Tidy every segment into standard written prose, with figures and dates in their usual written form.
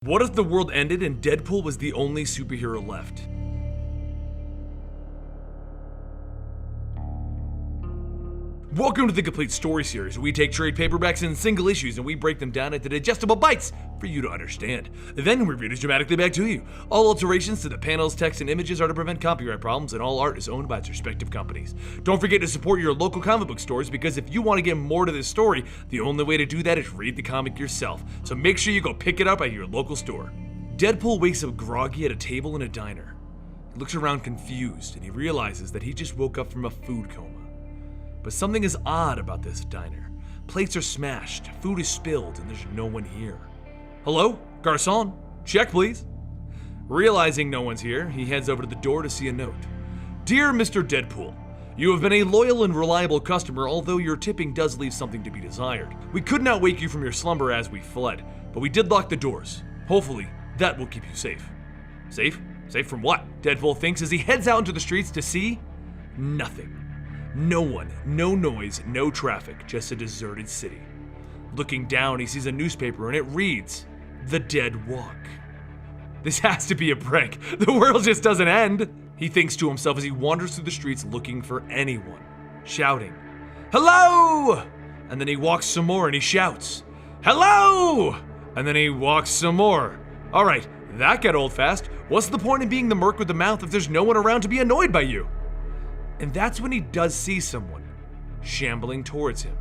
What if the world ended and Deadpool was the only superhero left? Welcome to the Complete Story Series. We take trade paperbacks and single issues and we break them down into digestible bites for you to understand. Then we read it dramatically back to you. All alterations to the panels, text, and images are to prevent copyright problems, and all art is owned by its respective companies. Don't forget to support your local comic book stores, because if you want to get more to this story, the only way to do that is read the comic yourself. So make sure you go pick it up at your local store. Deadpool wakes up groggy at a table in a diner. He looks around confused and he realizes that he just woke up from a food coma. But something is odd about this diner. Plates are smashed, food is spilled, and there's no one here. Hello? Garçon? Check, please. Realizing no one's here, he heads over to the door to see a note. Dear Mr. Deadpool, you have been a loyal and reliable customer, although your tipping does leave something to be desired. We could not wake you from your slumber as we fled, but we did lock the doors. Hopefully, that will keep you safe. Safe? Safe from what? Deadpool thinks as he heads out into the streets to see nothing. No one, no noise, no traffic, just a deserted city. Looking down, he sees a newspaper and it reads, The Dead Walk. This has to be a prank. The world just doesn't end. He thinks to himself as he wanders through the streets looking for anyone, shouting, Hello! And then he walks some more and he shouts, Hello! And then he walks some more. All right, that got old fast. What's the point in being the merc with the mouth if there's no one around to be annoyed by you? And that's when he does see someone shambling towards him.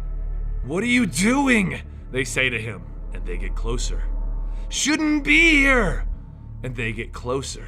What are you doing? They say to him, and they get closer. Shouldn't be here. And they get closer.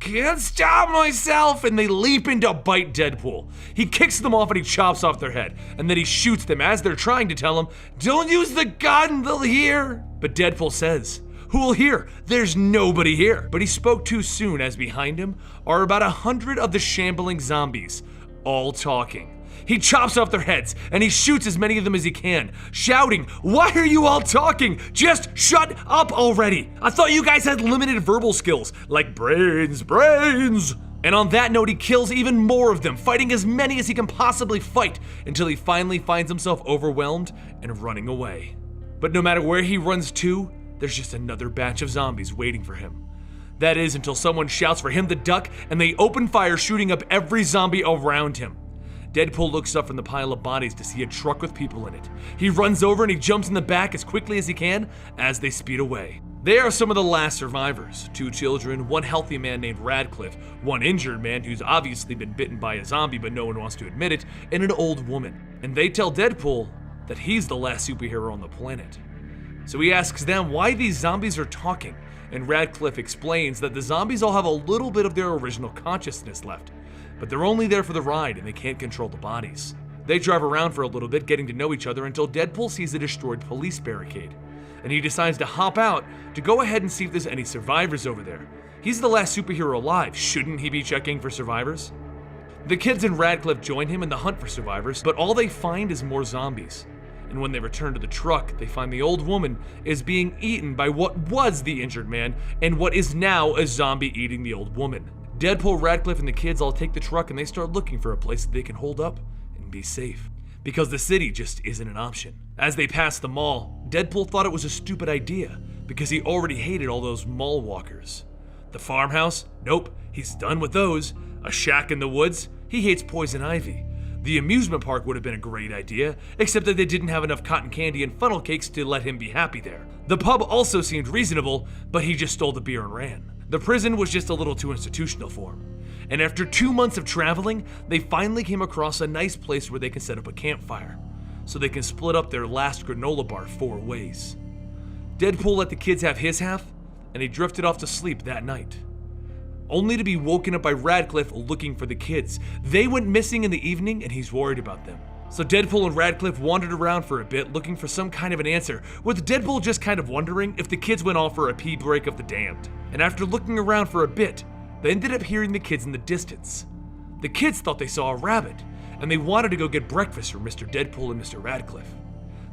Can't stop myself, and they leap in to bite Deadpool. He kicks them off and he chops off their head, and then he shoots them as they're trying to tell him, don't use the gun, they'll hear. But Deadpool says, who will hear? There's nobody here. But he spoke too soon, as behind him are about 100 of the shambling zombies, all talking. He chops off their heads and he shoots as many of them as he can, shouting, why are you all talking? Just shut up already. I thought you guys had limited verbal skills, like brains. And on that note, he kills even more of them, fighting as many as he can possibly fight, until he finally finds himself overwhelmed and running away. But no matter where he runs to, there's just another batch of zombies waiting for him. That is until someone shouts for him to duck and they open fire, shooting up every zombie around him. Deadpool looks up from the pile of bodies to see a truck with people in it. He runs over and he jumps in the back as quickly as he can as they speed away. They are some of the last survivors. 2 children, 1 healthy man named Radcliffe, 1 injured man who's obviously been bitten by a zombie but no one wants to admit it, and an old woman. And they tell Deadpool that he's the last superhero on the planet. So he asks them why these zombies are talking. And Radcliffe explains that the zombies all have a little bit of their original consciousness left, but they're only there for the ride and they can't control the bodies. They drive around for a little bit, getting to know each other, until Deadpool sees a destroyed police barricade, and he decides to hop out to go ahead and see if there's any survivors over there. He's the last superhero alive. Shouldn't he be checking for survivors? The kids and Radcliffe join him in the hunt for survivors, but all they find is more zombies. And when they return to the truck, they find the old woman is being eaten by what was the injured man and what is now a zombie eating the old woman. Deadpool, Radcliffe, and the kids all take the truck and they start looking for a place that they can hold up and be safe, because the city just isn't an option. As they pass the mall, Deadpool thought it was a stupid idea because he already hated all those mall walkers. The farmhouse? Nope, he's done with those. A shack in the woods? He hates poison ivy. The amusement park would have been a great idea, except that they didn't have enough cotton candy and funnel cakes to let him be happy there. The pub also seemed reasonable, but he just stole the beer and ran. The prison was just a little too institutional for him. And after 2 months of traveling, they finally came across a nice place where they can set up a campfire, so they can split up their last granola bar 4 ways. Deadpool let the kids have his half, and he drifted off to sleep that night, only to be woken up by Radcliffe looking for the kids. They went missing in the evening and he's worried about them. So Deadpool and Radcliffe wandered around for a bit looking for some kind of an answer, with Deadpool just kind of wondering if the kids went off for a pee break of the damned. And after looking around for a bit, they ended up hearing the kids in the distance. The kids thought they saw a rabbit, and they wanted to go get breakfast for Mr. Deadpool and Mr. Radcliffe.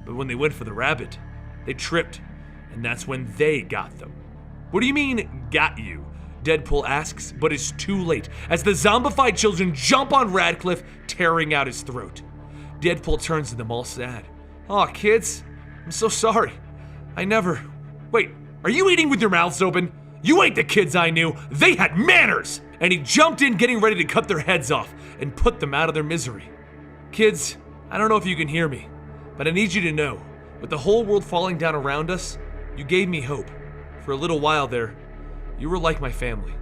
But when they went for the rabbit, they tripped, and that's when they got them. What do you mean, got you? Deadpool asks, but it's too late as the zombified children jump on Radcliffe, tearing out his throat. Deadpool turns to them all sad. Aw, kids, I'm so sorry. Wait, Are you eating with your mouths open? You ain't the kids I knew. They had manners! And he jumped in, getting ready to cut their heads off and put them out of their misery. Kids, I don't know if you can hear me, but I need you to know, with the whole world falling down around us, you gave me hope. For a little while there, you were like my family.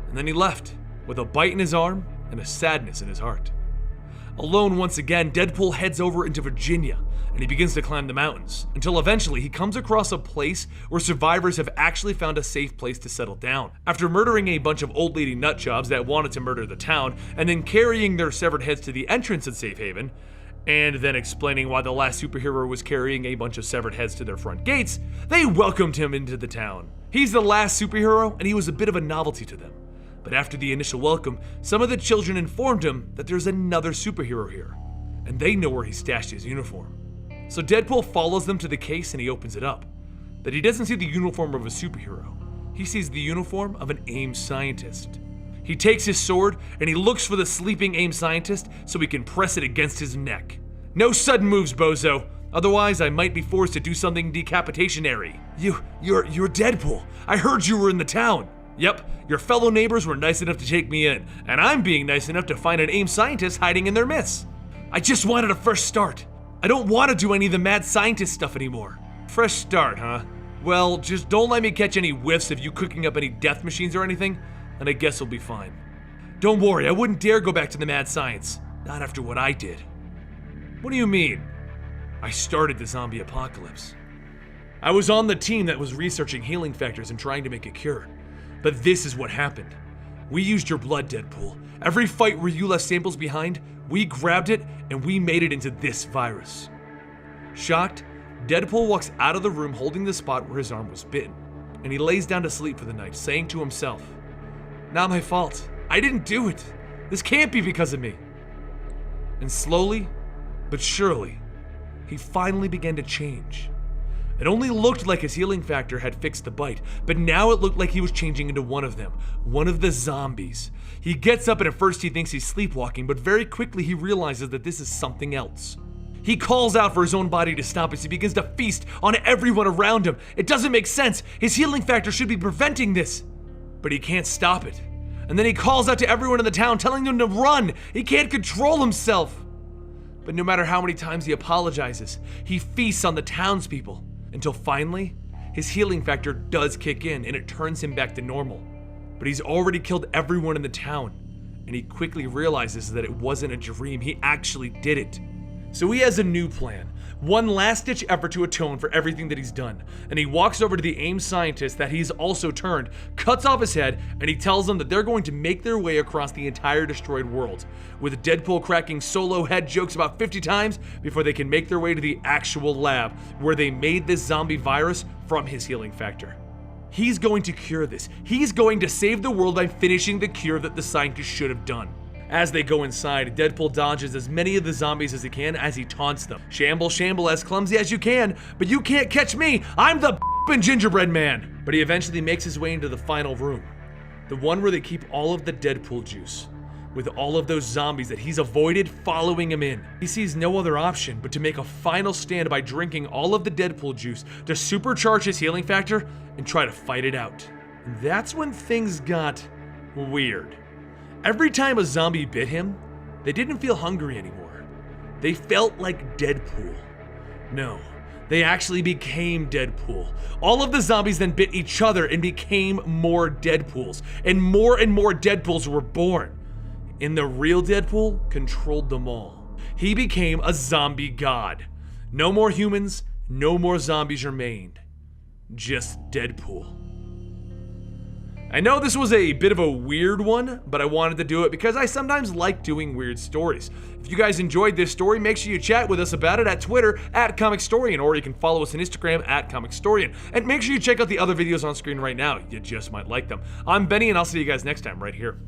And then he left, with a bite in his arm and a sadness in his heart. Alone once again, Deadpool heads over into Virginia, and he begins to climb the mountains, until eventually he comes across a place where survivors have actually found a safe place to settle down. After murdering a bunch of old lady nutjobs that wanted to murder the town, and then carrying their severed heads to the entrance of Safe Haven, and then explaining why the last superhero was carrying a bunch of severed heads to their front gates, they welcomed him into the town. He's the last superhero, and he was a bit of a novelty to them. But after the initial welcome, some of the children informed him that there's another superhero here, and they know where he stashed his uniform. So Deadpool follows them to the case and he opens it up. But he doesn't see the uniform of a superhero. He sees the uniform of an AIM scientist. He takes his sword and he looks for the sleeping AIM scientist so he can press it against his neck. No sudden moves, bozo. Otherwise, I might be forced to do something decapitationary. You're Deadpool. I heard you were in the town. Yep, your fellow neighbors were nice enough to take me in, and I'm being nice enough to find an AIM scientist hiding in their midst. I just wanted a fresh start. I don't want to do any of the mad scientist stuff anymore. Fresh start, huh? Well, just don't let me catch any whiffs of you cooking up any death machines or anything, and I guess we'll be fine. Don't worry, I wouldn't dare go back to the mad science. Not after what I did. What do you mean? I started the zombie apocalypse. I was on the team that was researching healing factors and trying to make a cure. But this is what happened. We used your blood, Deadpool. Every fight where you left samples behind, we grabbed it and we made it into this virus. Shocked, Deadpool walks out of the room holding the spot where his arm was bitten, and he lays down to sleep for the night, saying to himself, "Not my fault. I didn't do it. This can't be because of me." And slowly, but surely, he finally began to change. It only looked like his healing factor had fixed the bite, but now it looked like he was changing into one of them, one of the zombies. He gets up and at first he thinks he's sleepwalking, but very quickly he realizes that this is something else. He calls out for his own body to stop as he begins to feast on everyone around him. It doesn't make sense. His healing factor should be preventing this, but he can't stop it. And then he calls out to everyone in the town, telling them to run. He can't control himself. But no matter how many times he apologizes, he feasts on the townspeople. Until finally, his healing factor does kick in and it turns him back to normal. But he's already killed everyone in the town, and he quickly realizes that it wasn't a dream, he actually did it. So he has a new plan, one last-ditch effort to atone for everything that he's done, and he walks over to the AIM scientist that he's also turned, cuts off his head, and he tells them that they're going to make their way across the entire destroyed world, with Deadpool cracking solo head jokes about 50 times before they can make their way to the actual lab where they made this zombie virus from his healing factor. He's going to cure this. He's going to save the world by finishing the cure that the scientist should have done. As they go inside, Deadpool dodges as many of the zombies as he can as he taunts them. Shamble, shamble, as clumsy as you can, but you can't catch me, I'm the gingerbread man. But he eventually makes his way into the final room, the one where they keep all of the Deadpool juice, with all of those zombies that he's avoided following him in. He sees no other option but to make a final stand by drinking all of the Deadpool juice to supercharge his healing factor and try to fight it out. And that's when things got weird. Every time a zombie bit him, they didn't feel hungry anymore. They felt like Deadpool. No, they actually became Deadpool. All of the zombies then bit each other and became more Deadpools, and more Deadpools were born. And the real Deadpool controlled them all. He became a zombie god. No more humans, no more zombies remained. Just Deadpool. I know this was a bit of a weird one, but I wanted to do it because I sometimes like doing weird stories. If you guys enjoyed this story, make sure you chat with us about it at Twitter at Comicstorian, or you can follow us on Instagram at Comicstorian. And make sure you check out the other videos on screen right now. You just might like them. I'm Benny, and I'll see you guys next time right here.